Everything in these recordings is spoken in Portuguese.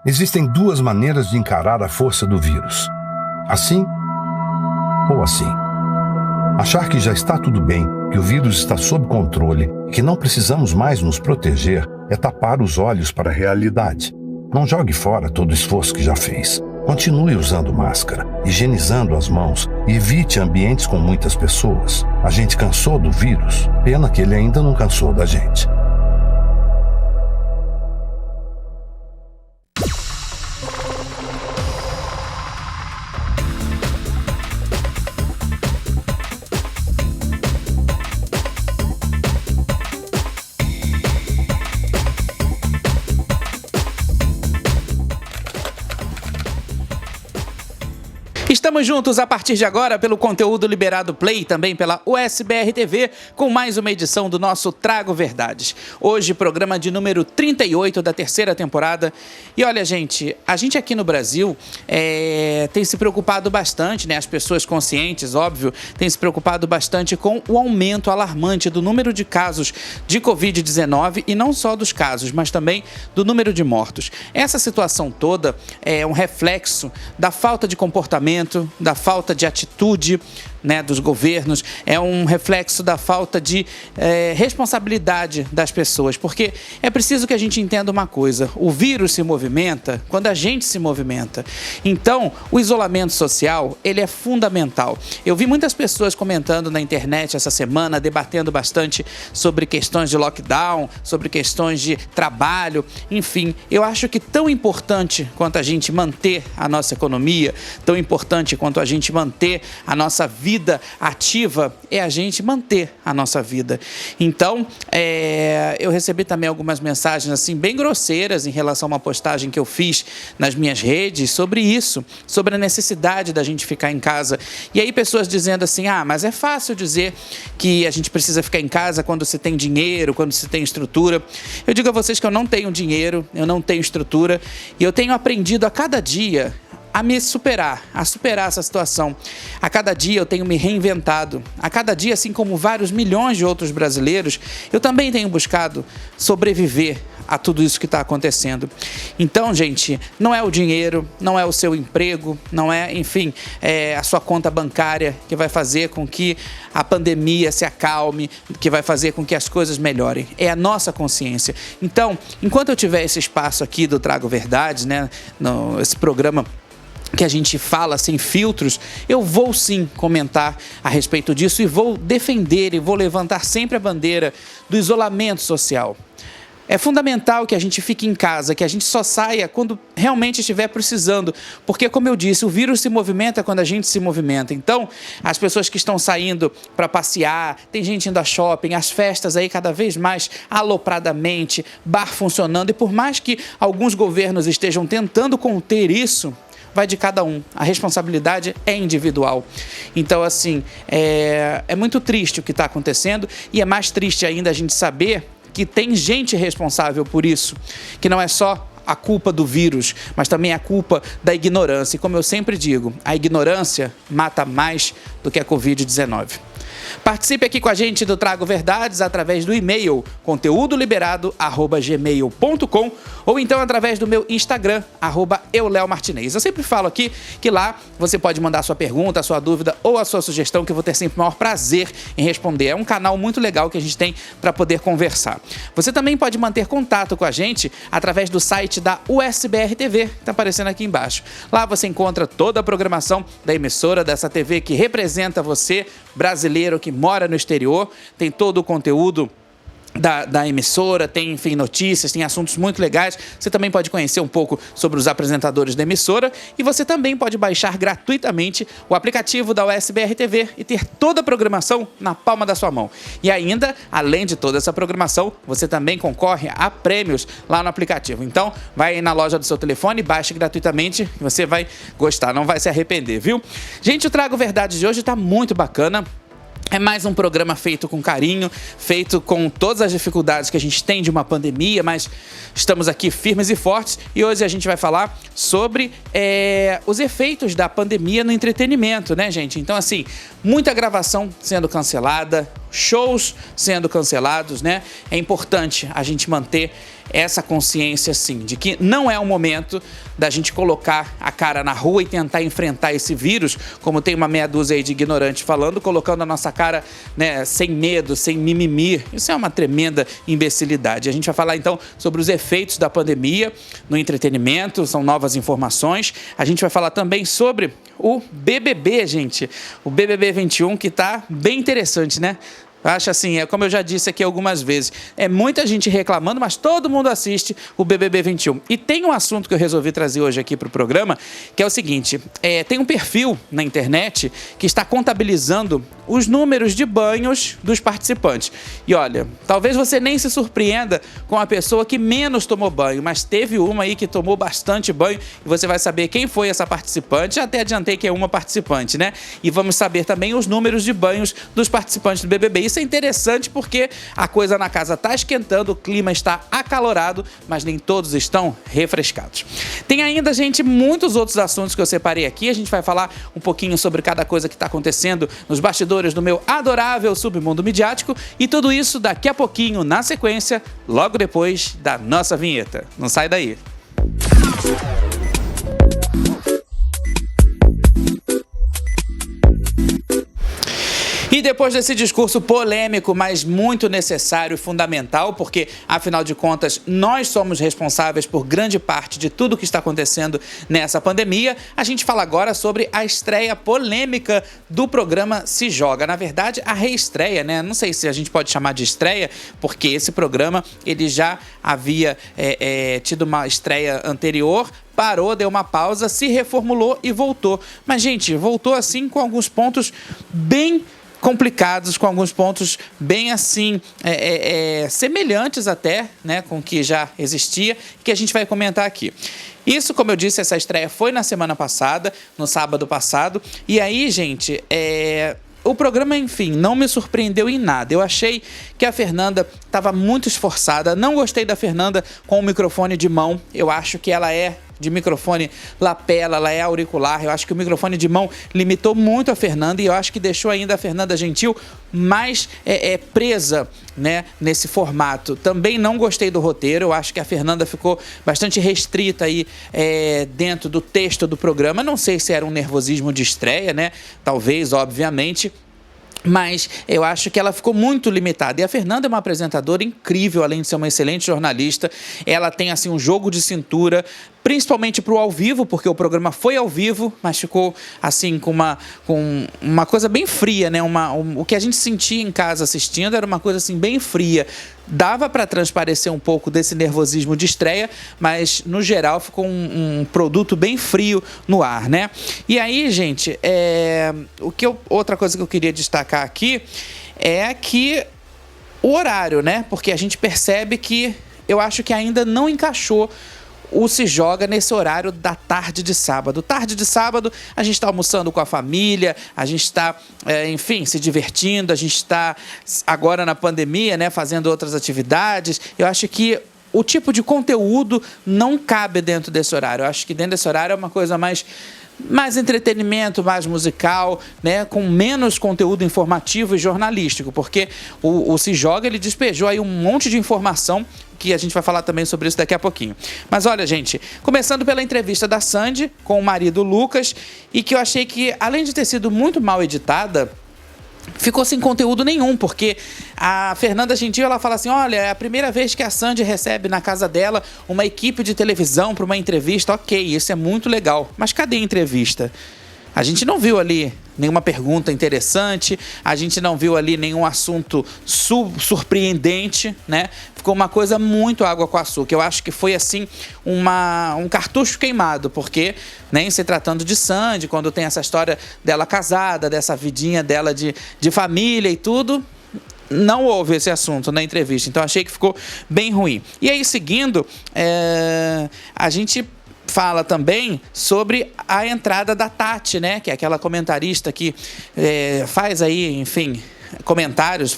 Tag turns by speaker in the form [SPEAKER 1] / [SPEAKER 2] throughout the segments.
[SPEAKER 1] Existem duas maneiras de encarar a força do vírus. Assim ou assim. Achar que já está tudo bem, que o vírus está sob controle e que não precisamos mais nos proteger é tapar os olhos para a realidade. Não jogue fora todo o esforço que já fez. Continue usando máscara, higienizando as mãos e evite ambientes com muitas pessoas. A gente cansou do vírus, pena que ele ainda não cansou da gente.
[SPEAKER 2] Estamos juntos a partir de agora pelo conteúdo Liberado Play, também pela USBR TV, com mais uma edição do nosso Trago Verdades. Hoje, programa de número 38 da terceira temporada. E olha, gente, a gente aqui no Brasil tem se preocupado bastante, né? As pessoas conscientes, óbvio, têm se preocupado bastante com o aumento alarmante do número de casos de Covid-19 e não só dos casos, mas também do número de mortos. Essa situação toda é um reflexo da falta de comportamento, da falta de atitude, né, dos governos, é um reflexo da falta de responsabilidade das pessoas, porque é preciso que a gente entenda uma coisa: o vírus se movimenta quando a gente se movimenta. Então, o isolamento social, ele é fundamental. Eu vi muitas pessoas comentando na internet essa semana, debatendo bastante sobre questões de lockdown, sobre questões de trabalho, enfim. Eu acho que tão importante quanto a gente manter a nossa economia, tão importante quanto a gente manter a nossa vida ativa, é a gente manter a nossa vida. Então, eu recebi também algumas mensagens assim bem grosseiras em relação a uma postagem que eu fiz nas minhas redes sobre isso, sobre a necessidade da gente ficar em casa. E aí pessoas dizendo assim: mas é fácil dizer que a gente precisa ficar em casa quando se tem dinheiro, quando se tem estrutura. Eu digo a vocês que eu não tenho dinheiro, eu não tenho estrutura, e eu tenho aprendido a cada dia a me superar, a superar essa situação. A cada dia eu tenho me reinventado. A cada dia, assim como vários milhões de outros brasileiros, eu também tenho buscado sobreviver a tudo isso que está acontecendo. Então, gente, não é o dinheiro, não é o seu emprego, não é, enfim, a sua conta bancária que vai fazer com que a pandemia se acalme, que vai fazer com que as coisas melhorem. É a nossa consciência. Então, enquanto eu tiver esse espaço aqui do Trago Verdades, né, esse programa que a gente fala sem filtros, eu vou sim comentar a respeito disso e vou defender e vou levantar sempre a bandeira do isolamento social. É fundamental que a gente fique em casa, que a gente só saia quando realmente estiver precisando, porque, como eu disse, o vírus se movimenta quando a gente se movimenta. Então, as pessoas que estão saindo para passear, tem gente indo a shopping, as festas aí cada vez mais alopradamente, bar funcionando, e por mais que alguns governos estejam tentando conter isso, vai de cada um. A responsabilidade é individual. Então, assim, é muito triste o que está acontecendo, e é mais triste ainda a gente saber que tem gente responsável por isso, que não é só a culpa do vírus, mas também a culpa da ignorância. E como eu sempre digo, a ignorância mata mais do que a Covid-19. Participe aqui com a gente do Trago Verdades através do e-mail conteudoliberado@gmail.com ou então através do meu Instagram, @euleomartinez. Eu sempre falo aqui que lá você pode mandar sua pergunta, a sua dúvida ou a sua sugestão, que eu vou ter sempre o maior prazer em responder. É um canal muito legal que a gente tem para poder conversar. Você também pode manter contato com a gente através do site da USBR TV, que está aparecendo aqui embaixo. Lá você encontra toda a programação da emissora, dessa TV que representa você, brasileiro que mora no exterior. Tem todo o conteúdo da emissora, tem, enfim, notícias, tem assuntos muito legais. Você também pode conhecer um pouco sobre os apresentadores da emissora, e você também pode baixar gratuitamente o aplicativo da USBR TV e ter toda a programação na palma da sua mão. E ainda, além de toda essa programação, você também concorre a prêmios lá no aplicativo. Então, vai aí na loja do seu telefone, baixe gratuitamente, e você vai gostar, não vai se arrepender, viu? Gente, o Trago Verdade de hoje está muito bacana. É mais um programa feito com carinho, feito com todas as dificuldades que a gente tem de uma pandemia, mas estamos aqui firmes e fortes, e hoje a gente vai falar sobre os efeitos da pandemia no entretenimento, né, gente? Então, assim, muita gravação sendo cancelada, shows sendo cancelados, né? É importante a gente manter essa consciência, sim, de que não é o momento da gente colocar a cara na rua e tentar enfrentar esse vírus, como tem uma meia dúzia aí de ignorantes falando, colocando a nossa cara, né, sem medo, sem mimimi. Isso é uma tremenda imbecilidade. A gente vai falar, então, sobre os efeitos da pandemia no entretenimento, são novas informações. A gente vai falar também sobre o BBB, gente. O BBB 21, que tá bem interessante, né? Acho assim, como eu já disse aqui algumas vezes, é muita gente reclamando, mas todo mundo assiste o BBB 21. E tem um assunto que eu resolvi trazer hoje aqui para o programa, que é o seguinte, tem um perfil na internet que está contabilizando os números de banhos dos participantes. E olha, talvez você nem se surpreenda com a pessoa que menos tomou banho, mas teve uma aí que tomou bastante banho e você vai saber quem foi essa participante. Já até adiantei que é uma participante, né? E vamos saber também os números de banhos dos participantes do BBB. Isso é interessante porque a coisa na casa está esquentando, o clima está acalorado, mas nem todos estão refrescados. Tem ainda, gente, muitos outros assuntos que eu separei aqui. A gente vai falar um pouquinho sobre cada coisa que está acontecendo nos bastidores do meu adorável submundo midiático e tudo isso daqui a pouquinho, na sequência, logo depois da nossa vinheta. Não sai daí. E depois desse discurso polêmico, mas muito necessário e fundamental, porque, afinal de contas, nós somos responsáveis por grande parte de tudo que está acontecendo nessa pandemia, a gente fala agora sobre a estreia polêmica do programa Se Joga. Na verdade, a reestreia, né? Não sei se a gente pode chamar de estreia, porque esse programa ele já havia tido uma estreia anterior, parou, deu uma pausa, se reformulou e voltou. Mas, gente, voltou assim com alguns pontos bem complicados, com alguns pontos bem assim, semelhantes até, né, com o que já existia, que a gente vai comentar aqui. Isso, como eu disse, essa estreia foi na semana passada, no sábado passado, e aí, gente, o programa, enfim, não me surpreendeu em nada. Eu achei que a Fernanda estava muito esforçada, não gostei da Fernanda com o microfone de mão, eu acho que ela é de microfone lapela, ela é auricular. Eu acho que o microfone de mão limitou muito a Fernanda e eu acho que deixou ainda a Fernanda Gentil mais presa, né, nesse formato. Também não gostei do roteiro, eu acho que a Fernanda ficou bastante restrita aí dentro do texto do programa. Não sei se era um nervosismo de estreia, né? Talvez, obviamente. Mas eu acho que ela ficou muito limitada. E a Fernanda é uma apresentadora incrível, além de ser uma excelente jornalista. Ela tem assim um jogo de cintura, principalmente para o ao vivo, porque o programa foi ao vivo, mas ficou assim com uma coisa bem fria, né? O que a gente sentia em casa assistindo era uma coisa assim bem fria. Dava para transparecer um pouco desse nervosismo de estreia, mas no geral ficou um produto bem frio no ar, né? E aí, gente, outra coisa que eu queria destacar aqui é que o horário, né? Porque a gente percebe que eu acho que ainda não encaixou o Se Joga nesse horário da tarde de sábado. Tarde de sábado, a gente está almoçando com a família, a gente está, enfim, se divertindo, a gente está agora na pandemia, né, fazendo outras atividades. Eu acho que o tipo de conteúdo não cabe dentro desse horário. Eu acho que dentro desse horário é uma coisa mais entretenimento, mais musical, né, com menos conteúdo informativo e jornalístico, porque o Se Joga, ele despejou aí um monte de informação que a gente vai falar também sobre isso daqui a pouquinho. Mas olha, gente, começando pela entrevista da Sandy com o marido Lucas, e que eu achei que, além de ter sido muito mal editada, ficou sem conteúdo nenhum, porque a Fernanda Gentil, ela fala assim, olha, é a primeira vez que a Sandy recebe na casa dela uma equipe de televisão para uma entrevista. Ok, isso é muito legal, mas cadê a entrevista? A gente não viu ali nenhuma pergunta interessante, a gente não viu ali nenhum assunto surpreendente, né? Ficou uma coisa muito água com açúcar. Eu acho que foi, assim, um cartucho queimado, porque, nem se tratando de Sandy, quando tem essa história dela casada, dessa vidinha dela de família e tudo, não houve esse assunto na entrevista. Então, achei que ficou bem ruim. E aí, seguindo, a gente fala também sobre a entrada da Tati, né? Que é aquela comentarista que faz aí, enfim, comentários,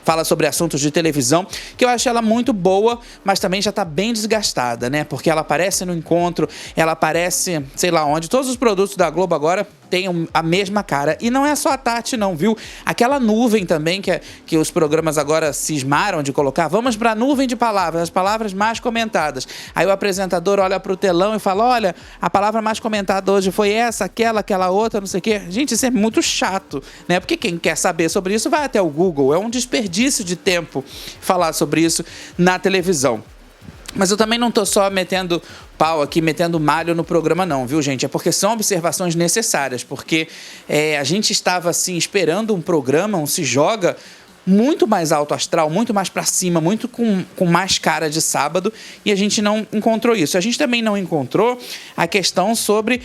[SPEAKER 2] fala sobre assuntos de televisão, que eu acho ela muito boa, mas também já está bem desgastada, né? Porque ela aparece no Encontro, ela aparece, sei lá onde, todos os produtos da Globo agora têm a mesma cara. E não é só a Tati não, viu? Aquela nuvem também que os programas agora cismaram de colocar, vamos para a nuvem de palavras, as palavras mais comentadas. Aí o apresentador olha para o telão e fala, olha, a palavra mais comentada hoje foi essa, aquela outra, não sei o quê. Gente, isso é muito chato, né? Porque quem quer saber sobre isso vai até o Google. É um desperdício de tempo falar sobre isso na televisão. Mas eu também não estou só metendo pau aqui, metendo malho no programa não, viu, gente? É porque são observações necessárias, porque a gente estava, assim, esperando um programa, um Se Joga, muito mais alto astral, muito mais para cima, muito com mais cara de sábado, e a gente não encontrou isso. A gente também não encontrou a questão sobre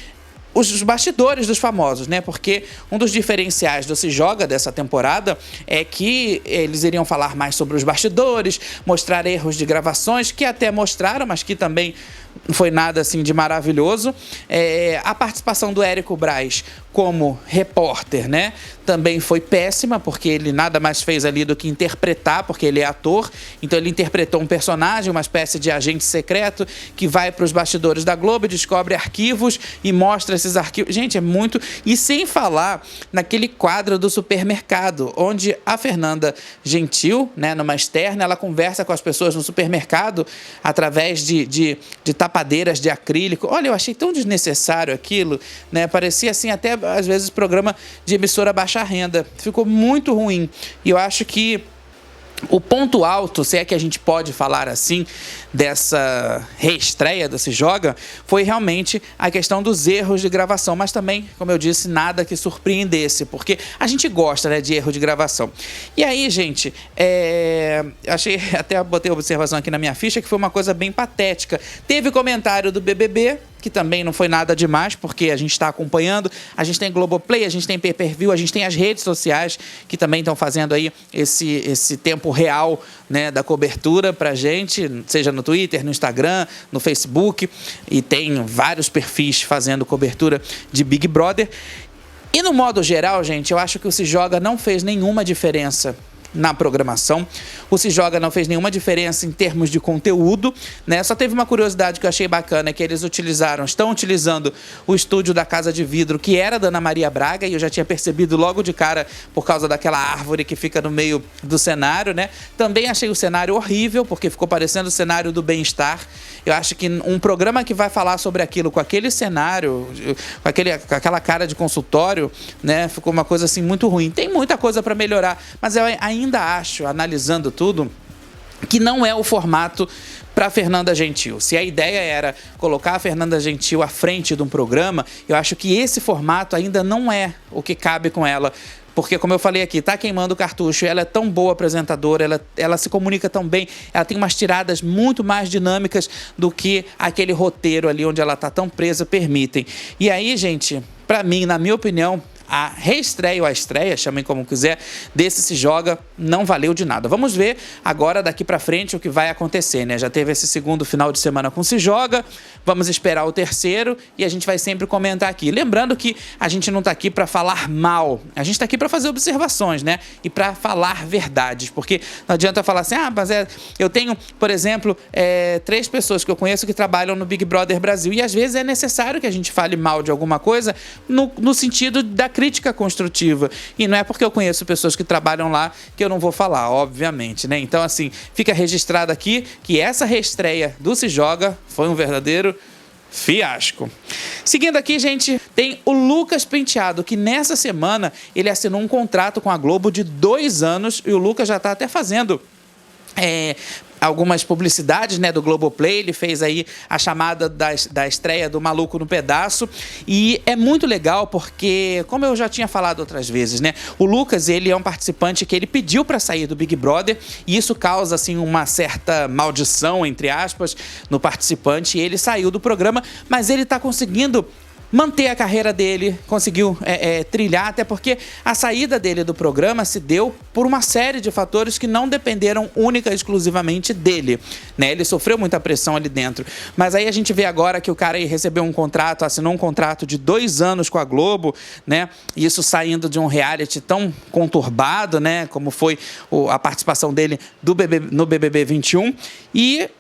[SPEAKER 2] os bastidores dos famosos, né? Porque um dos diferenciais do Se Joga dessa temporada é que eles iriam falar mais sobre os bastidores, mostrar erros de gravações, que até mostraram, mas que também não foi nada assim de maravilhoso. A participação do Érico Braz como repórter, né? Também foi péssima, porque ele nada mais fez ali do que interpretar, porque ele é ator, então ele interpretou um personagem, uma espécie de agente secreto que vai para os bastidores da Globo, descobre arquivos e mostra esses arquivos. Gente, é muito... E sem falar naquele quadro do supermercado, onde a Fernanda Gentil, né, numa externa, ela conversa com as pessoas no supermercado através de tapadeiras de acrílico. Olha, eu achei tão desnecessário aquilo, né? Parecia assim até às vezes programa de emissora baixa renda. Ficou muito ruim. E eu acho que o ponto alto, se é que a gente pode falar assim, dessa reestreia do Se Joga, foi realmente a questão dos erros de gravação, mas também, como eu disse, nada que surpreendesse, porque a gente gosta, né, de erro de gravação. E aí, gente, achei, até botei observação aqui na minha ficha, que foi uma coisa bem patética. Teve comentário do BBB, que também não foi nada demais, porque a gente está acompanhando, a gente tem Globoplay, a gente tem Pay-Per-View, a gente tem as redes sociais que também estão fazendo aí esse tempo real, né, da cobertura pra gente, seja no Twitter, no Instagram, no Facebook, e tem vários perfis fazendo cobertura de Big Brother. E no modo geral, gente, eu acho que o Se Joga não fez nenhuma diferença na programação. O Se Joga não fez nenhuma diferença em termos de conteúdo, né? Só teve uma curiosidade que eu achei bacana, que eles estão utilizando o estúdio da Casa de Vidro, que era da Ana Maria Braga, e eu já tinha percebido logo de cara por causa daquela árvore que fica no meio do cenário, né? Também achei o cenário horrível, porque ficou parecendo o cenário do Bem-Estar. Eu acho que um programa que vai falar sobre aquilo com aquele cenário, com aquela cara de consultório, né? Ficou uma coisa assim muito ruim. Tem muita coisa para melhorar, mas eu ainda acho, analisando tudo, que não é o formato para Fernanda Gentil. Se a ideia era colocar a Fernanda Gentil à frente de um programa, eu acho que esse formato ainda não é o que cabe com ela. Porque, como eu falei aqui, tá queimando o cartucho, ela é tão boa apresentadora, ela se comunica tão bem, ela tem umas tiradas muito mais dinâmicas do que aquele roteiro ali onde ela tá tão presa permitem. E aí, gente, para mim, na minha opinião, a reestreia ou a estreia, chamem como quiser, desse Se Joga não valeu de nada. Vamos ver agora daqui pra frente o que vai acontecer, né? Já teve esse segundo final de semana com Se Joga, vamos esperar o terceiro e a gente vai sempre comentar aqui. Lembrando que a gente não tá aqui pra falar mal, a gente tá aqui pra fazer observações, né? E pra falar verdades, porque não adianta falar assim, mas eu tenho, por exemplo, 3 pessoas que eu conheço que trabalham no Big Brother Brasil, e às vezes é necessário que a gente fale mal de alguma coisa no sentido da crítica construtiva. E não é porque eu conheço pessoas que trabalham lá que eu não vou falar, obviamente, né? Então, assim, fica registrado aqui que essa reestreia do Se Joga foi um verdadeiro fiasco. Seguindo aqui, gente, tem o Lucas Penteado, que nessa semana ele assinou um contrato com a Globo de 2 anos, e o Lucas já está até fazendo algumas publicidades, né, do Globoplay. Ele fez aí a chamada da estreia do Maluco no Pedaço, e é muito legal porque, como eu já tinha falado outras vezes, né, o Lucas, ele é um participante que ele pediu para sair do Big Brother, e isso causa, assim, uma certa maldição, entre aspas, no participante, e ele saiu do programa, mas ele tá conseguindo manter a carreira dele, conseguiu trilhar, até porque a saída dele do programa se deu por uma série de fatores que não dependeram única e exclusivamente dele, né? Ele sofreu muita pressão ali dentro, mas aí a gente vê agora que o cara aí recebeu um contrato, assinou um contrato de 2 anos com a Globo, né? Isso saindo de um reality tão conturbado, né? Como foi a participação dele no BBB 21, e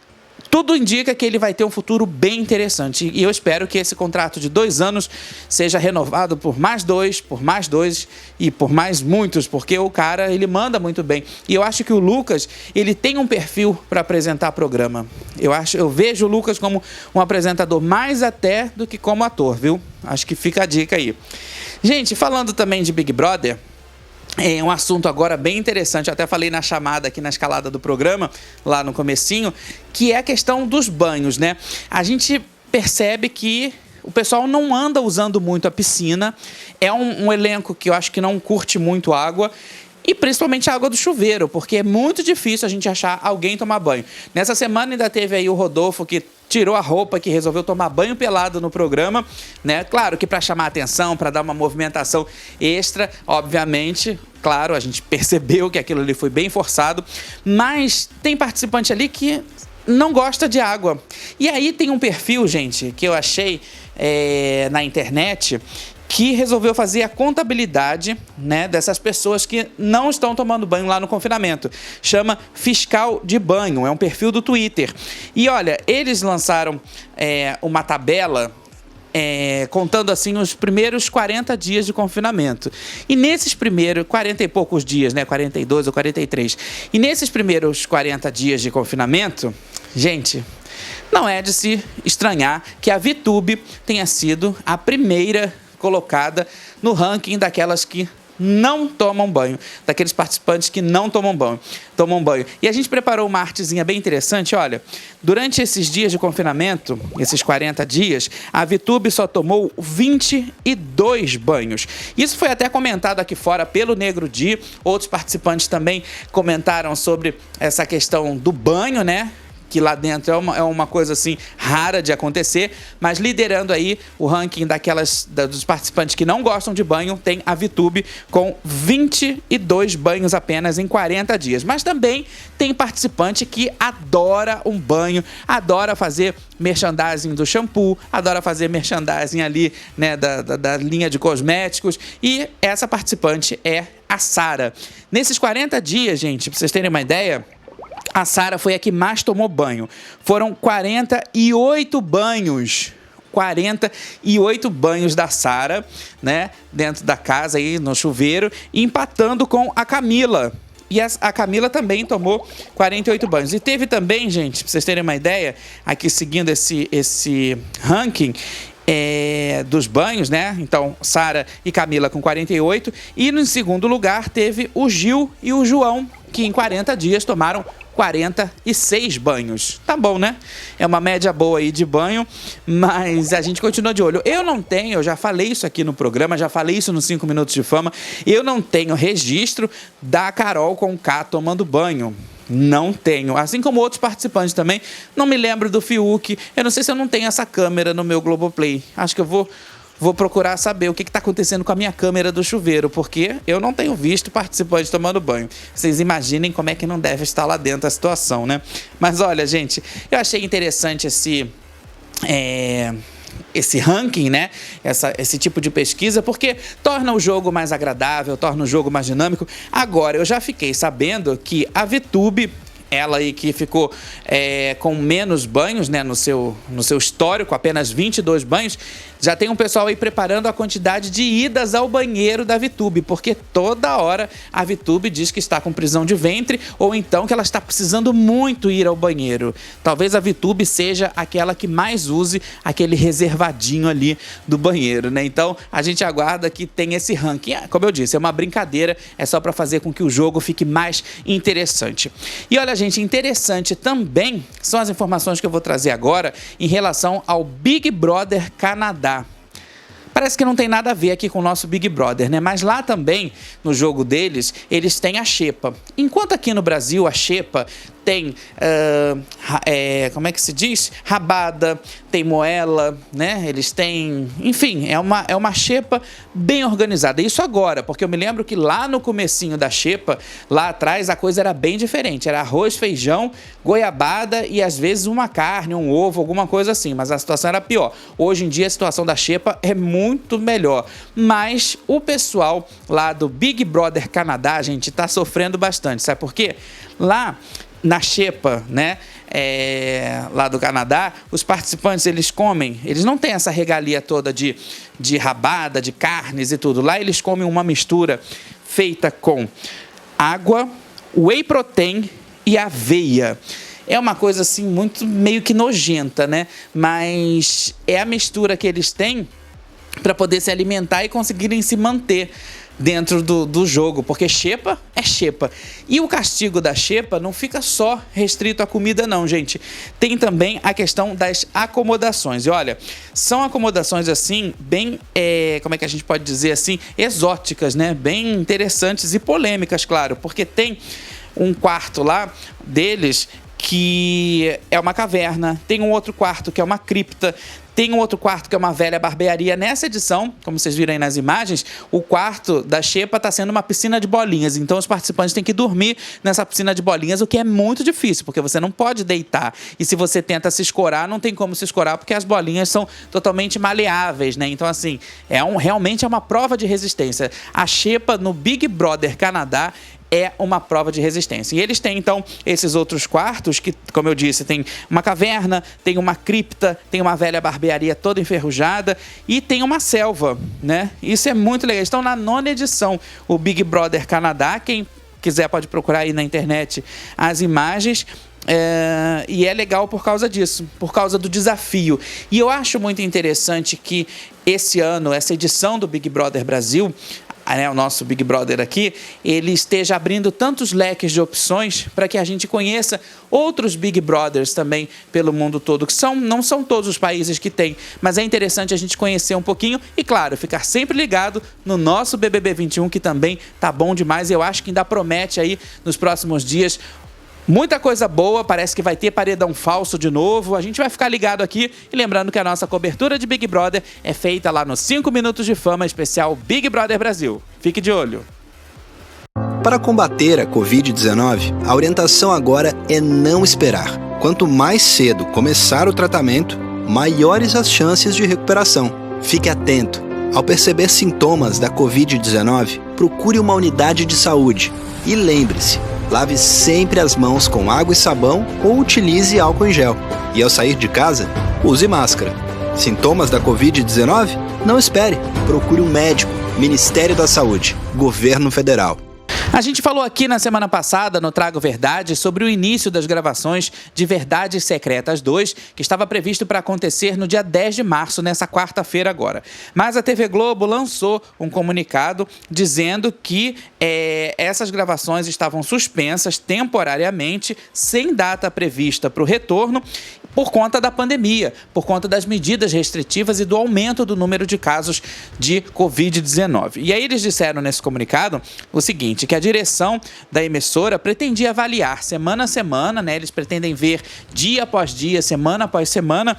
[SPEAKER 2] tudo indica que ele vai ter um futuro bem interessante. E eu espero que esse contrato de 2 anos seja renovado por mais 2, por mais 2 e por mais muitos, porque o cara, ele manda muito bem. E eu acho que o Lucas, ele tem um perfil para apresentar programa. Eu vejo o Lucas como um apresentador mais até do que como ator, viu? Acho que fica a dica aí. Gente, falando também de Big Brother, é um assunto agora bem interessante, eu até falei na chamada aqui na escalada do programa, lá no comecinho, que é a questão dos banhos, né? A gente percebe que o pessoal não anda usando muito a piscina, é um elenco que eu acho que não curte muito água, e principalmente a água do chuveiro, porque é muito difícil a gente achar alguém tomar banho. Nessa semana ainda teve aí o Rodolfo, que tirou a roupa, que resolveu tomar banho pelado no programa, né? Claro que para chamar atenção, para dar uma movimentação extra, obviamente, claro, a gente percebeu que aquilo ali foi bem forçado, mas tem participante ali que não gosta de água. E aí tem um perfil, gente, que eu achei na internet, que resolveu fazer a contabilidade, né, dessas pessoas que não estão tomando banho lá no confinamento. Chama Fiscal de Banho, é um perfil do Twitter. E olha, eles lançaram uma tabela contando assim os primeiros 40 dias de confinamento. E nesses primeiros 40 e poucos dias, né, 42 ou 43, e nesses primeiros 40 dias de confinamento, gente, não é de se estranhar que a VTube tenha sido a primeira colocada no ranking daquelas que não tomam banho, daqueles participantes que não tomam banho. E a gente preparou uma artezinha bem interessante, olha, durante esses dias de confinamento, esses 40 dias, a VTube só tomou 22 banhos. Isso foi até comentado aqui fora pelo Negro Di, outros participantes também comentaram sobre essa questão do banho, né? Que lá dentro é uma coisa assim rara de acontecer, mas liderando aí o ranking dos participantes que não gostam de banho, tem a VTube com 22 banhos apenas em 40 dias. Mas também tem participante que adora um banho, adora fazer merchandising do shampoo, adora fazer merchandising ali, né, da linha de cosméticos, e essa participante é a Sara. Nesses 40 dias, gente, pra vocês terem uma ideia, a Sara foi a que mais tomou banho. Foram 48 banhos. 48 banhos da Sara, né? Dentro da casa, aí no chuveiro, empatando com a Camila. E a Camila também tomou 48 banhos. E teve também, gente, pra vocês terem uma ideia, aqui seguindo esse ranking, dos banhos, né? Então, Sara e Camila com 48. E no segundo lugar teve o Gil e o João, que em 40 dias tomaram 46 banhos. Tá bom, né? É uma média boa aí de banho, mas a gente continua de olho. Eu já falei isso aqui no programa, já falei isso nos 5 Minutos de Fama, eu não tenho registro da Carol Conká tomando banho. Não tenho. Assim como outros participantes também. Não me lembro do Fiuk. Eu não sei se eu não tenho essa câmera no meu Globoplay. Acho que eu vou procurar saber o que está acontecendo com a minha câmera do chuveiro, porque eu não tenho visto participantes tomando banho. Vocês imaginem como é que não deve estar lá dentro a situação, né? Mas olha, gente, eu achei interessante esse ranking, né? Esse tipo de pesquisa, porque torna o jogo mais agradável, torna o jogo mais dinâmico. Agora, eu já fiquei sabendo que a VTube, ela aí que ficou com menos banhos, né, no seu histórico, apenas 22 banhos, já tem um pessoal aí preparando a quantidade de idas ao banheiro da VTube, porque toda hora a VTube diz que está com prisão de ventre, ou então que ela está precisando muito ir ao banheiro. Talvez a VTube seja aquela que mais use aquele reservadinho ali do banheiro, né? Então a gente aguarda que tenha esse ranking. Como eu disse, é uma brincadeira, é só para fazer com que o jogo fique mais interessante. E olha, gente, interessante também são as informações que eu vou trazer agora em relação ao Big Brother Canadá. Parece que não tem nada a ver aqui com o nosso Big Brother, né? Mas lá também, no jogo deles, eles têm a xepa. Enquanto aqui no Brasil a xepa tem, como é que se diz? Rabada, tem moela, né? Eles têm, enfim, é uma xepa bem organizada. Isso agora, porque eu me lembro que lá no comecinho da xepa, lá atrás, a coisa era bem diferente. Era arroz, feijão, goiabada e às vezes uma carne, um ovo, alguma coisa assim. Mas a situação era pior. Hoje em dia a situação da xepa é muito melhor. Mas o pessoal lá do Big Brother Canadá, gente, tá sofrendo bastante. Sabe por quê? Lá na xepa, né, lá do Canadá, os participantes, eles não têm essa regalia toda de rabada, de carnes e tudo. Lá eles comem uma mistura feita com água, whey protein e aveia. É uma coisa assim muito meio que nojenta, né? Mas é a mistura que eles têm para poder se alimentar e conseguirem se manter dentro do jogo, porque xepa é xepa. E o castigo da xepa não fica só restrito à comida não, gente. Tem também a questão das acomodações. E olha, são acomodações assim, bem, como é que a gente pode dizer assim, exóticas, né? Bem interessantes e polêmicas, claro, porque tem um quarto lá deles que é uma caverna, tem um outro quarto que é uma cripta, tem um outro quarto que é uma velha barbearia. Nessa edição, como vocês viram aí nas imagens, o quarto da xepa está sendo uma piscina de bolinhas. Então os participantes têm que dormir nessa piscina de bolinhas, o que é muito difícil, porque você não pode deitar. E se você tenta se escorar, não tem como se escorar, porque as bolinhas são totalmente maleáveis, né? Então, assim, realmente é uma prova de resistência. A xepa no Big Brother Canadá é uma prova de resistência. E eles têm, então, esses outros quartos que, como eu disse, tem uma caverna, tem uma cripta, tem uma velha barbearia toda enferrujada e tem uma selva, né? Isso é muito legal. Estão na 9ª edição, o Big Brother Canadá. Quem quiser pode procurar aí na internet as imagens. E é legal por causa disso, por causa do desafio. E eu acho muito interessante que esse ano, essa edição do Big Brother Brasil, o nosso Big Brother aqui, ele esteja abrindo tantos leques de opções para que a gente conheça outros Big Brothers também pelo mundo todo, que não são todos os países que tem, mas é interessante a gente conhecer um pouquinho e, claro, ficar sempre ligado no nosso BBB 21, que também tá bom demais. Eu acho que ainda promete aí nos próximos dias muita coisa boa. Parece que vai ter paredão falso de novo. A gente vai ficar ligado aqui. E lembrando que a nossa cobertura de Big Brother é feita lá no 5 Minutos de Fama especial Big Brother Brasil. Fique de olho.
[SPEAKER 3] Para combater a Covid-19, a orientação agora é não esperar. Quanto mais cedo começar o tratamento, maiores as chances de recuperação. Fique atento. Ao perceber sintomas da Covid-19, procure uma unidade de saúde. E lembre-se, lave sempre as mãos com água e sabão ou utilize álcool em gel. E ao sair de casa, use máscara. Sintomas da Covid-19? Não espere. Procure um médico. Ministério da Saúde. Governo Federal.
[SPEAKER 2] A gente falou aqui na semana passada, no Trago Verdade, sobre o início das gravações de Verdades Secretas 2, que estava previsto para acontecer no dia 10 de março, nessa quarta-feira agora. Mas a TV Globo lançou um comunicado dizendo que essas gravações estavam suspensas temporariamente, sem data prevista para o retorno, por conta da pandemia, por conta das medidas restritivas e do aumento do número de casos de Covid-19. E aí eles disseram nesse comunicado o seguinte, que a direção da emissora pretendia avaliar semana a semana, né? Eles pretendem ver dia após dia, semana após semana,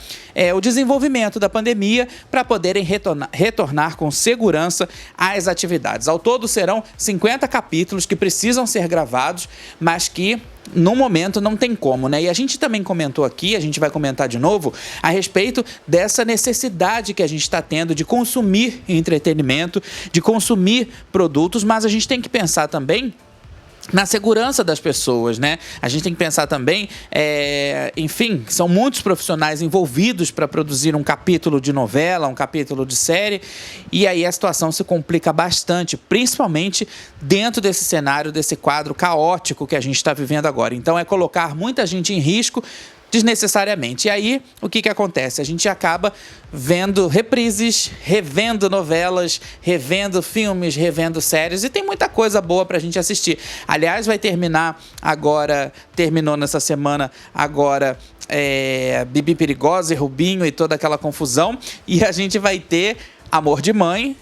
[SPEAKER 2] o desenvolvimento da pandemia para poderem retornar com segurança às atividades. Ao todo serão 50 capítulos que precisam ser gravados, mas que no momento não tem como, né? E a gente também comentou aqui, a gente vai comentar de novo, a respeito dessa necessidade que a gente está tendo de consumir entretenimento, de consumir produtos, mas a gente tem que pensar também na segurança das pessoas, né? A gente tem que pensar também, enfim, são muitos profissionais envolvidos para produzir um capítulo de novela, um capítulo de série, e aí a situação se complica bastante, principalmente dentro desse cenário, desse quadro caótico que a gente está vivendo agora. Então é colocar muita gente em risco desnecessariamente. E aí, o que acontece? A gente acaba vendo reprises, revendo novelas, revendo filmes, revendo séries, e tem muita coisa boa pra gente assistir. Aliás, vai terminar agora, terminou nessa semana agora, Bibi Perigosa e Rubinho e toda aquela confusão, e a gente vai ter Amor de Mãe,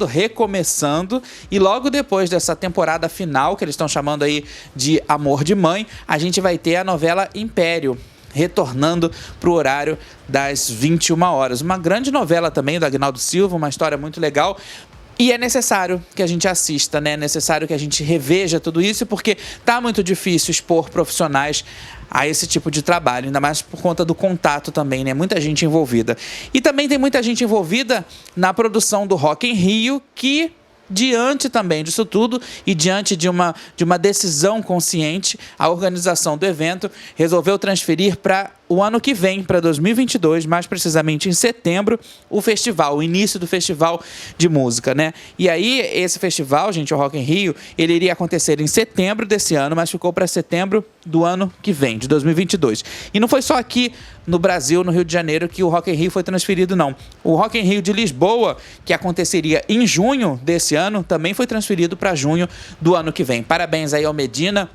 [SPEAKER 2] recomeçando, e logo depois dessa temporada final, que eles estão chamando aí de Amor de Mãe, a gente vai ter a novela Império, retornando para o horário das 21 horas. Uma grande novela também do Agnaldo Silva, uma história muito legal. E é necessário que a gente assista, né? É necessário que a gente reveja tudo isso, porque tá muito difícil expor profissionais a esse tipo de trabalho, ainda mais por conta do contato também, né? Muita gente envolvida. E também tem muita gente envolvida na produção do Rock in Rio, que, diante também disso tudo e diante de uma decisão consciente, a organização do evento resolveu transferir para o ano que vem, para 2022, mais precisamente em setembro, o início do festival de música, né? E aí, esse festival, gente, o Rock in Rio, ele iria acontecer em setembro desse ano, mas ficou para setembro do ano que vem, de 2022. E não foi só aqui no Brasil, no Rio de Janeiro, que o Rock in Rio foi transferido, não. O Rock in Rio de Lisboa, que aconteceria em junho desse ano, também foi transferido para junho do ano que vem. Parabéns aí ao Medina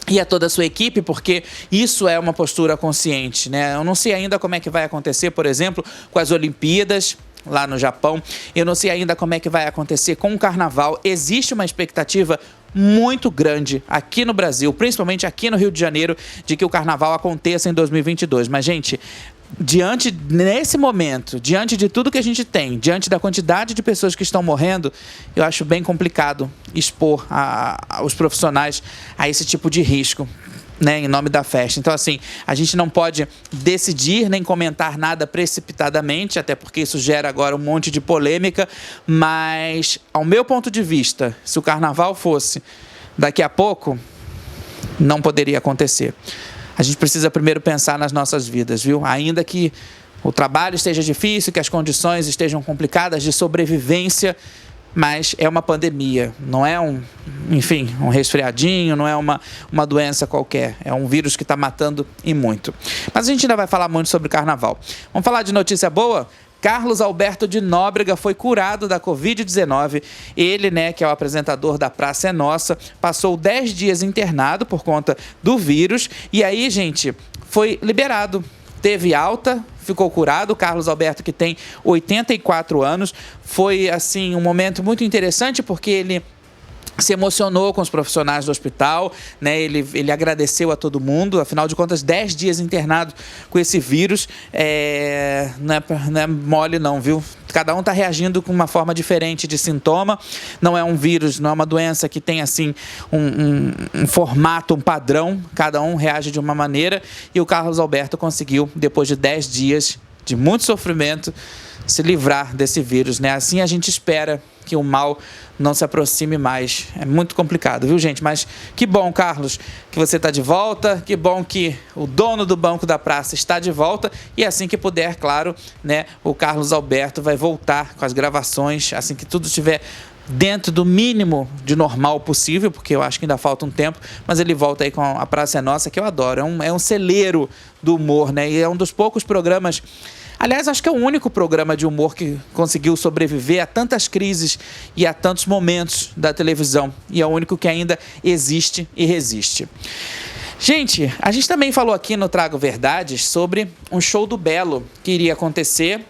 [SPEAKER 2] e a toda a sua equipe, porque isso é uma postura consciente, né? Eu não sei ainda como é que vai acontecer, por exemplo, com as Olimpíadas lá no Japão. Eu não sei ainda como é que vai acontecer com o Carnaval. Existe uma expectativa muito grande aqui no Brasil, principalmente aqui no Rio de Janeiro, de que o Carnaval aconteça em 2022. Mas, gente, nesse momento, diante de tudo que a gente tem, diante da quantidade de pessoas que estão morrendo, eu acho bem complicado expor os profissionais a esse tipo de risco, né, em nome da festa. Então, assim, a gente não pode decidir nem comentar nada precipitadamente, até porque isso gera agora um monte de polêmica, mas, ao meu ponto de vista, se o Carnaval fosse daqui a pouco, não poderia acontecer. A gente precisa primeiro pensar nas nossas vidas, viu? Ainda que o trabalho esteja difícil, que as condições estejam complicadas de sobrevivência, mas é uma pandemia, não é um resfriadinho, não é uma doença qualquer. É um vírus que está matando e muito. Mas a gente ainda vai falar muito sobre o Carnaval. Vamos falar de notícia boa? Carlos Alberto de Nóbrega foi curado da Covid-19. Ele, né, que é o apresentador da Praça é Nossa, passou 10 dias internado por conta do vírus. E aí, gente, foi liberado. Teve alta, ficou curado. O Carlos Alberto, que tem 84 anos, foi, assim, um momento muito interessante, porque ele se emocionou com os profissionais do hospital, né? Ele agradeceu a todo mundo. Afinal de contas, 10 dias internado com esse vírus não é mole não, viu? Cada um está reagindo com uma forma diferente de sintoma. Não é um vírus, não é uma doença que tem assim um formato, um padrão. Cada um reage de uma maneira. E o Carlos Alberto conseguiu, depois de 10 dias de muito sofrimento, se livrar desse vírus, né? Assim a gente espera que o mal não se aproxime mais. É muito complicado, viu, gente? Mas que bom, Carlos, que você está de volta. Que bom que o dono do Banco da Praça está de volta. E assim que puder, claro, né, o Carlos Alberto vai voltar com as gravações, assim que tudo estiver dentro do mínimo de normal possível, porque eu acho que ainda falta um tempo, mas ele volta aí com a Praça é Nossa, que eu adoro. É um celeiro do humor, né? E é um dos poucos programas. Aliás, acho que é o único programa de humor que conseguiu sobreviver a tantas crises e a tantos momentos da televisão. E é o único que ainda existe e resiste. Gente, a gente também falou aqui no Trago Verdades sobre um show do Belo que iria acontecer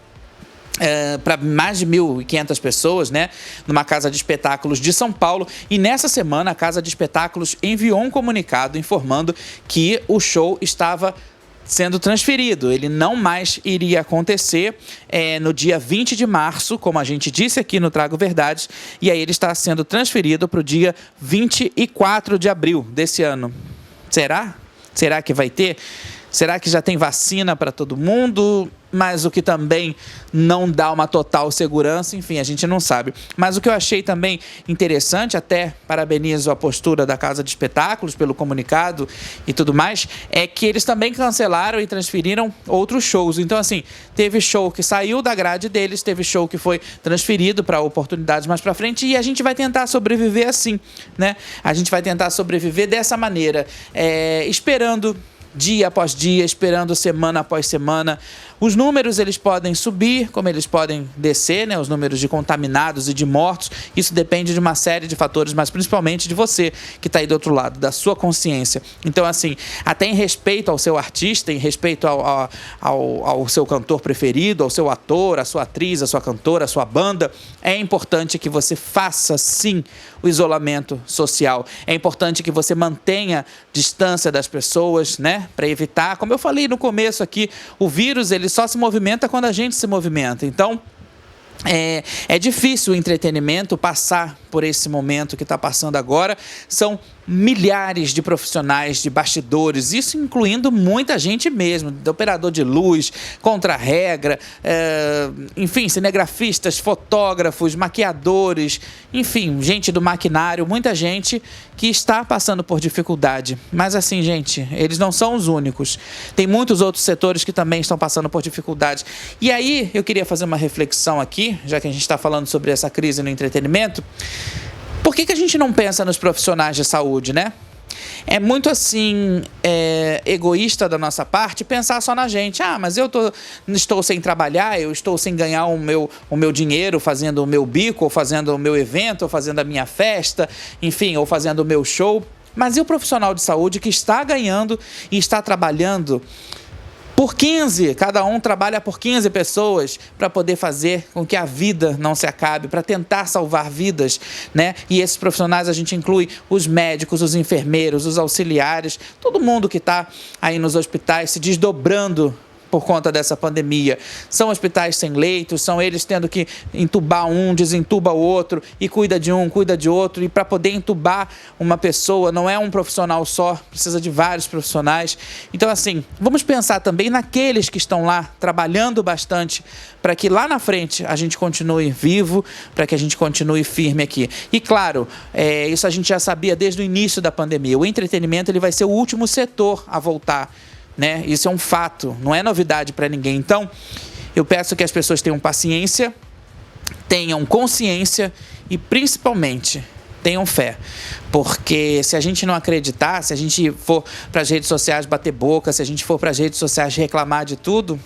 [SPEAKER 2] para mais de 1.500 pessoas, né, numa casa de espetáculos de São Paulo. E nessa semana a Casa de Espetáculos enviou um comunicado informando que o show estava sendo transferido. Ele não mais iria acontecer no dia 20 de março, como a gente disse aqui no Trago Verdades, e aí ele está sendo transferido para o dia 24 de abril desse ano. Será? Será que vai ter? Será que já tem vacina para todo mundo? Mas o que também não dá uma total segurança, enfim, a gente não sabe. Mas o que eu achei também interessante, até parabenizo a postura da Casa de Espetáculos pelo comunicado e tudo mais, é que eles também cancelaram e transferiram outros shows. Então, assim, teve show que saiu da grade deles, teve show que foi transferido para oportunidades mais para frente, e a gente vai tentar sobreviver assim, né? A gente vai tentar sobreviver dessa maneira, esperando dia após dia, esperando semana após semana Os números eles podem subir, como eles podem descer, né? Os números de contaminados e de mortos. Isso depende de uma série de fatores, mas principalmente de você que está aí do outro lado, da sua consciência. Então, assim, até em respeito ao seu artista, em respeito ao seu cantor preferido, ao seu ator, à sua atriz, à sua cantora, à sua banda, é importante que você faça, sim, o isolamento social. É importante que você mantenha distância das pessoas, né? Para evitar, como eu falei no começo aqui, o vírus ele só se movimenta quando a gente se movimenta. Então, é difícil o entretenimento passar por esse momento que está passando agora. São milhares de profissionais de bastidores, isso incluindo muita gente mesmo, de operador de luz, contra-regra, enfim, cinegrafistas, fotógrafos, maquiadores, enfim, gente do maquinário, muita gente que está passando por dificuldade. Mas assim, gente, eles não são os únicos. Tem muitos outros setores que também estão passando por dificuldade. E aí, eu queria fazer uma reflexão aqui, já que a gente está falando sobre essa crise no entretenimento. Por que a gente não pensa nos profissionais de saúde, né? É muito assim, egoísta da nossa parte pensar só na gente. Ah, mas eu estou sem trabalhar, eu estou sem ganhar o meu dinheiro fazendo o meu bico, ou fazendo o meu evento, ou fazendo a minha festa, enfim, ou fazendo o meu show. Mas e o profissional de saúde que está ganhando e está trabalhando por 15, cada um trabalha por 15 pessoas para poder fazer com que a vida não se acabe, para tentar salvar vidas, né? E esses profissionais a gente inclui os médicos, os enfermeiros, os auxiliares, todo mundo que está aí nos hospitais se desdobrando por conta dessa pandemia. São hospitais sem leitos, são eles tendo que entubar um, desentuba o outro e cuida de um, cuida de outro. E para poder entubar uma pessoa, não é um profissional só, precisa de vários profissionais. Então, assim, vamos pensar também naqueles que estão lá trabalhando bastante para que lá na frente a gente continue vivo, para que a gente continue firme aqui. E claro, isso a gente já sabia desde o início da pandemia. O entretenimento ele vai ser o último setor a voltar, né? Isso é um fato, não é novidade para ninguém. Então, eu peço que as pessoas tenham paciência, tenham consciência e, principalmente, tenham fé. Porque se a gente não acreditar, se a gente for para as redes sociais bater boca, se a gente for para as redes sociais reclamar de tudo,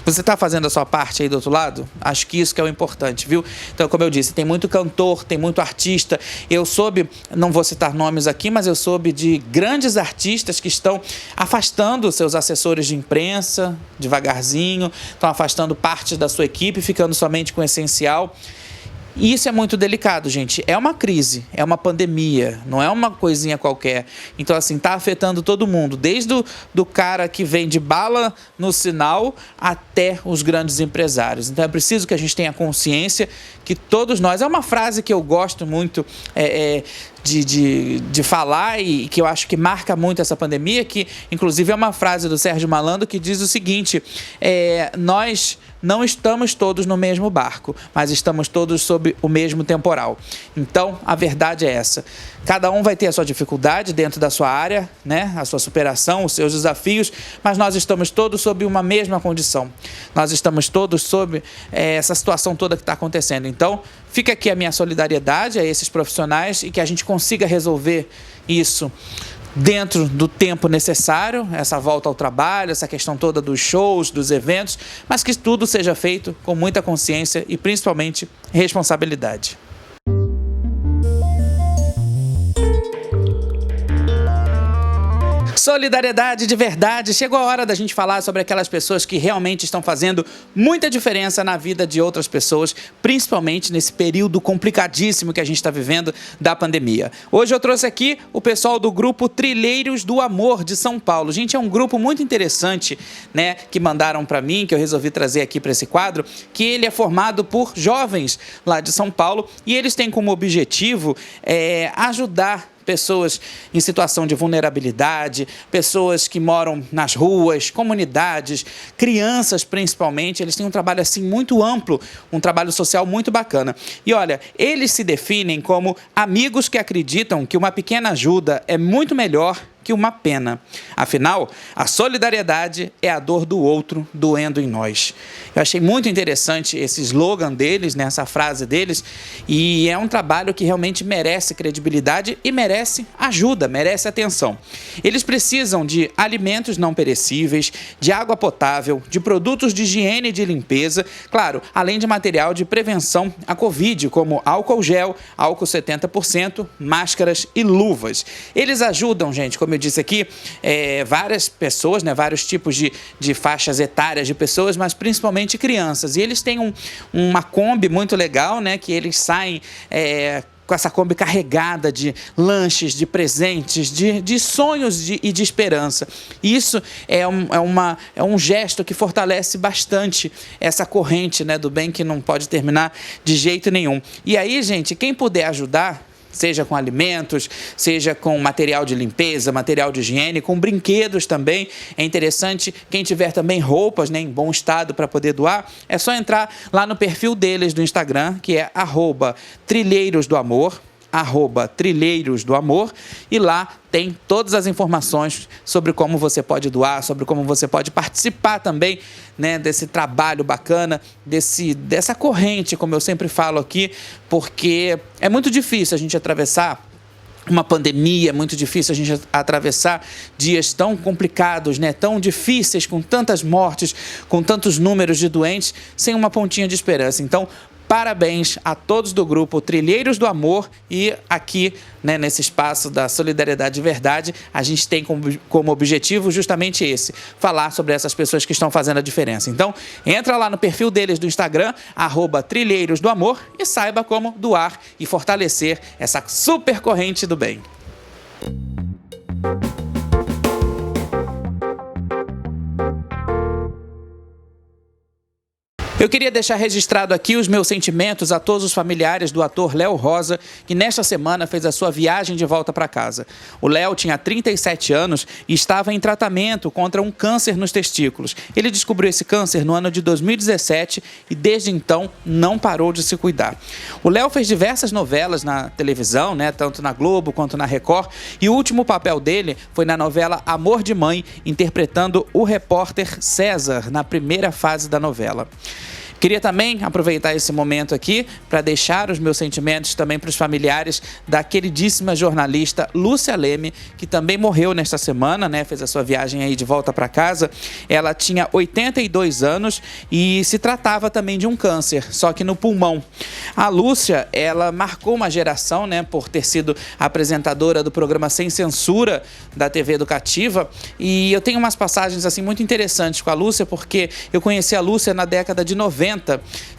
[SPEAKER 2] você está fazendo a sua parte aí do outro lado? Acho que isso que é o importante, viu? Então, como eu disse, tem muito cantor, tem muito artista. Eu soube, não vou citar nomes aqui, mas eu soube de grandes artistas que estão afastando seus assessores de imprensa, devagarzinho, estão afastando parte da sua equipe, ficando somente com o essencial. E isso é muito delicado, gente. É uma crise, é uma pandemia, não é uma coisinha qualquer. Então, assim, tá afetando todo mundo, desde do cara que vende bala no sinal até os grandes empresários. Então, é preciso que a gente tenha consciência que todos nós... É uma frase que eu gosto muito de falar e que eu acho que marca muito essa pandemia, que, inclusive, é uma frase do Sérgio Malandro que diz o seguinte: nós não estamos todos no mesmo barco, mas estamos todos sob o mesmo temporal. Então, a verdade é essa. Cada um vai ter a sua dificuldade dentro da sua área, né? A sua superação, os seus desafios, mas nós estamos todos sob uma mesma condição. Nós estamos todos sob essa situação toda que está acontecendo. Então, fica aqui a minha solidariedade a esses profissionais e que a gente consiga resolver isso dentro do tempo necessário, essa volta ao trabalho, essa questão toda dos shows, dos eventos, mas que tudo seja feito com muita consciência e principalmente responsabilidade. Solidariedade de verdade. Chegou a hora da gente falar sobre aquelas pessoas que realmente estão fazendo muita diferença na vida de outras pessoas, principalmente nesse período complicadíssimo que a gente está vivendo da pandemia. Hoje eu trouxe aqui o pessoal do grupo Trilheiros do Amor de São Paulo. Gente, é um grupo muito interessante, né, que mandaram para mim, que eu resolvi trazer aqui para esse quadro, que ele é formado por jovens lá de São Paulo e eles têm como objetivo ajudar pessoas em situação de vulnerabilidade, pessoas que moram nas ruas, comunidades, crianças principalmente. Eles têm um trabalho assim muito amplo, um trabalho social muito bacana. E olha, eles se definem como amigos que acreditam que uma pequena ajuda é muito melhor que uma pena. Afinal, a solidariedade é a dor do outro doendo em nós. Eu achei muito interessante esse slogan deles, né, essa frase deles, e é um trabalho que realmente merece credibilidade e merece ajuda, merece atenção. Eles precisam de alimentos não perecíveis, de água potável, de produtos de higiene e de limpeza, claro, além de material de prevenção à Covid, como álcool gel, álcool 70%, máscaras e luvas. Eles ajudam, gente, como eu disse aqui, várias pessoas, né, vários tipos de faixas etárias de pessoas, mas principalmente crianças. E eles têm uma Kombi muito legal, né, que eles saem com essa Kombi carregada de lanches, de presentes, de sonhos e de esperança. Isso é um gesto que fortalece bastante essa corrente, né, do bem que não pode terminar de jeito nenhum. E aí, gente, quem puder ajudar, seja com alimentos, seja com material de limpeza, material de higiene, com brinquedos também. É interessante, quem tiver também roupas, né, em bom estado para poder doar, é só entrar lá no perfil deles do Instagram, que é @trilheirosdoamor, @trilheirosdoamor, e lá tem todas as informações sobre como você pode doar, sobre como você pode participar também, né, desse trabalho bacana, dessa corrente, como eu sempre falo aqui, porque é muito difícil a gente atravessar uma pandemia, é muito difícil a gente atravessar dias tão complicados, né, tão difíceis, com tantas mortes, com tantos números de doentes, sem uma pontinha de esperança. Então, parabéns a todos do grupo Trilheiros do Amor, e aqui, né, nesse espaço da Solidariedade de Verdade, a gente tem como objetivo justamente esse, falar sobre essas pessoas que estão fazendo a diferença. Então, entra lá no perfil deles do Instagram, @Trilheiros do Amor, e saiba como doar e fortalecer essa super corrente do bem. Eu queria deixar registrado aqui os meus sentimentos a todos os familiares do ator Léo Rosa, que nesta semana fez a sua viagem de volta para casa. O Léo tinha 37 anos e estava em tratamento contra um câncer nos testículos. Ele descobriu esse câncer no ano de 2017 e desde então não parou de se cuidar. O Léo fez diversas novelas na televisão, né, tanto na Globo quanto na Record, e o último papel dele foi na novela Amor de Mãe, interpretando o repórter César na primeira fase da novela. Queria também aproveitar esse momento aqui para deixar os meus sentimentos também para os familiares da queridíssima jornalista Lúcia Leme, que também morreu nesta semana, né? Fez a sua viagem aí de volta para casa. Ela tinha 82 anos e se tratava também de um câncer, só que no pulmão. A Lúcia, ela marcou uma geração, né, por ter sido apresentadora do programa Sem Censura da TV Educativa, e eu tenho umas passagens assim muito interessantes com a Lúcia, porque eu conheci a Lúcia na década de 90,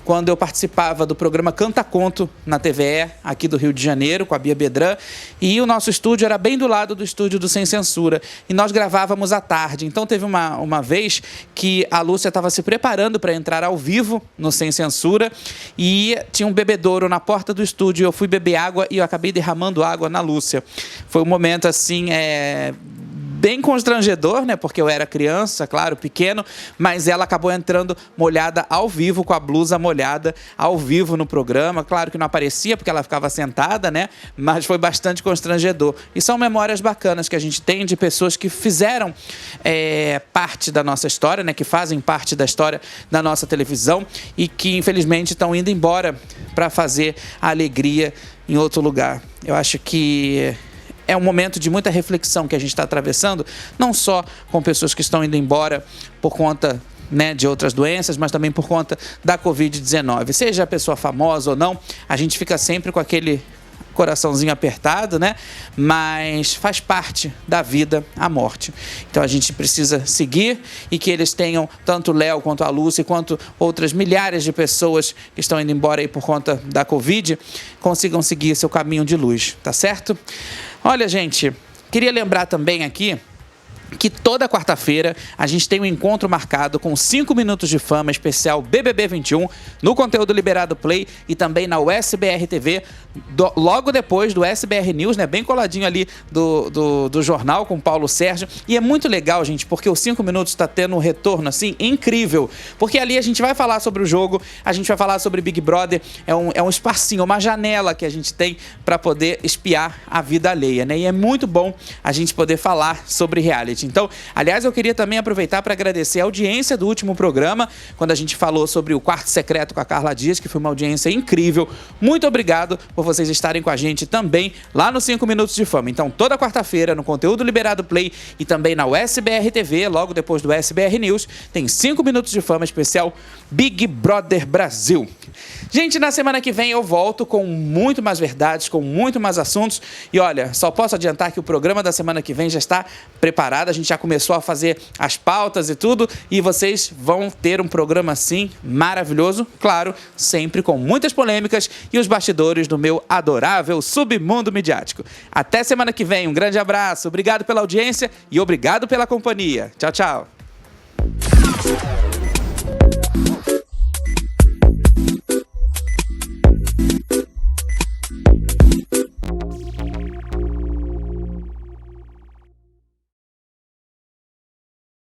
[SPEAKER 2] quando eu participava do programa Canta Conto na TVE, aqui do Rio de Janeiro, com a Bia Bedran, e o nosso estúdio era bem do lado do estúdio do Sem Censura, e nós gravávamos à tarde. Então teve uma vez que a Lúcia estava se preparando para entrar ao vivo no Sem Censura, e tinha um bebedouro na porta do estúdio. Eu fui beber água e eu acabei derramando água na Lúcia. Foi um momento assim, bem constrangedor, né? Porque eu era criança, claro, pequeno, mas ela acabou entrando molhada ao vivo, com a blusa molhada ao vivo no programa. Claro que não aparecia porque ela ficava sentada, né? Mas foi bastante constrangedor. E são memórias bacanas que a gente tem de pessoas que fizeram parte da nossa história, né? Que fazem parte da história da nossa televisão e que infelizmente estão indo embora para fazer a alegria em outro lugar. Eu acho que é um momento de muita reflexão que a gente está atravessando, não só com pessoas que estão indo embora por conta, né, de outras doenças, mas também por conta da Covid-19. Seja a pessoa famosa ou não, a gente fica sempre com aquele coraçãozinho apertado, né? Mas faz parte da vida a morte. Então a gente precisa seguir, e que eles tenham, tanto o Léo quanto a Lúcia, quanto outras milhares de pessoas que estão indo embora aí por conta da Covid, consigam seguir seu caminho de luz, tá certo? Olha, gente, queria lembrar também aqui que toda quarta-feira a gente tem um encontro marcado com 5 minutos de fama especial BBB 21 no conteúdo Liberado Play e também na USBR TV, logo depois do SBR News, né, bem coladinho ali do jornal com o Paulo Sérgio. E é muito legal, gente, porque os 5 minutos está tendo um retorno assim incrível, porque ali a gente vai falar sobre o jogo, a gente vai falar sobre Big Brother, é um espacinho, uma janela que a gente tem para poder espiar a vida alheia, né? E é muito bom a gente poder falar sobre reality. Então, aliás, eu queria também aproveitar para agradecer a audiência do último programa, quando a gente falou sobre o Quarto Secreto com a Carla Dias, que foi uma audiência incrível. Muito obrigado por vocês estarem com a gente também lá no 5 Minutos de Fama. Então, toda quarta-feira, no conteúdo Liberado Play e também na USBR TV, logo depois do SBR News, tem 5 Minutos de Fama especial Big Brother Brasil. Gente, na semana que vem eu volto com muito mais verdades, com muito mais assuntos. E olha, só posso adiantar que o programa da semana que vem já está preparado. A gente já começou a fazer as pautas e tudo. E vocês vão ter um programa assim maravilhoso. Claro, sempre com muitas polêmicas e os bastidores do meu adorável submundo midiático. Até semana que vem. Um grande abraço. Obrigado pela audiência e obrigado pela companhia. Tchau, tchau.